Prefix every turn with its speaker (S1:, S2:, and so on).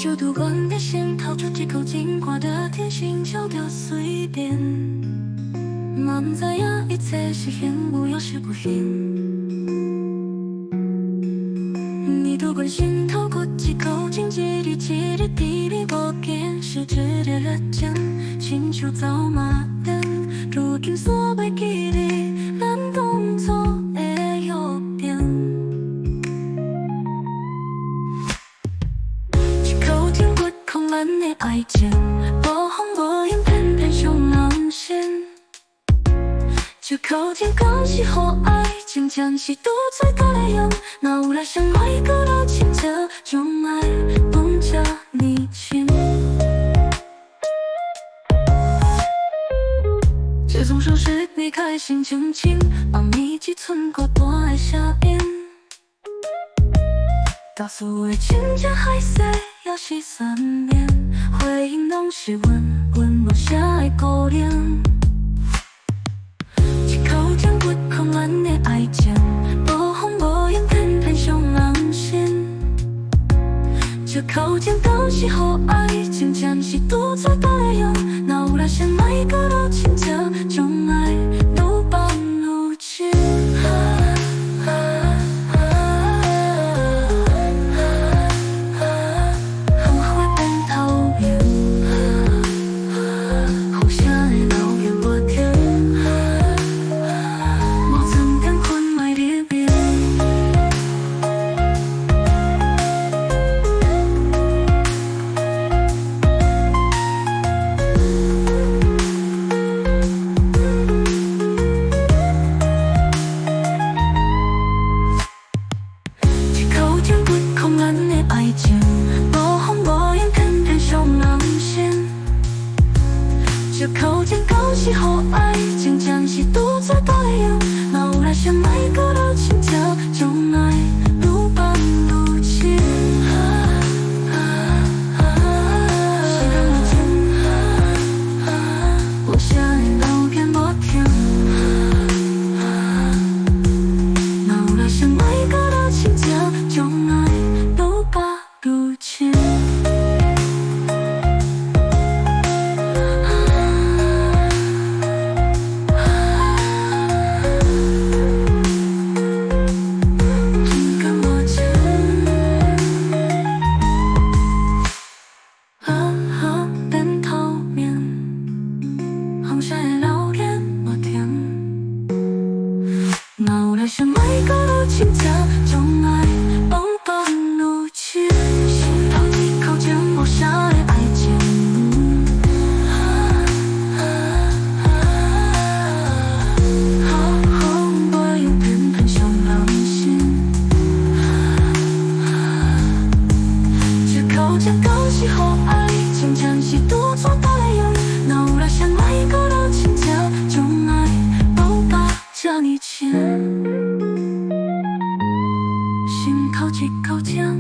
S1: 就读惯的线，掏出几口进化的甜，心敲掉碎点。满载呀，一切实现，我要是不行。你多关心，透过几口经济里记的地理波见，实质的热忱，星球走马灯，如今所被记忆，咱动作的优点。一口甜骨空咱的爱情，无风无影，偏偏上人心。这口甜讲是互爱，真正是独嘴到来用。哪有来相爱，搁到亲切，总爱放着你亲。这种手势你开心澄清，把秘籍存过大的声音。大数的亲切海誓也是三面，回应拢是温暖下的鼓励。甜骨空咱的爱情，无风无影，偏偏上人心。这口甜都是互爱，真正是独嘴到来用。哪有来相爱，搁到亲切，总爱愈放愈深。后悔变讨厌，互相的留言不停。这口甜讲是互爱，真正是独嘴到来用。哪有来相爱，搁到亲切，总爱愈放愈深。心甘情愿，我写的留言无停。哪有来相爱，搁到亲切，总爱愈拔愈深。哪有来相爱，搁到亲切，总爱放放愈深。心头一口甜无啥的爱情，好风无影，偏偏上人心。这口甜讲是互爱，真正是独嘴到来用。哪有来相爱，搁到亲切，总爱抱抱着你亲。心头一口甜。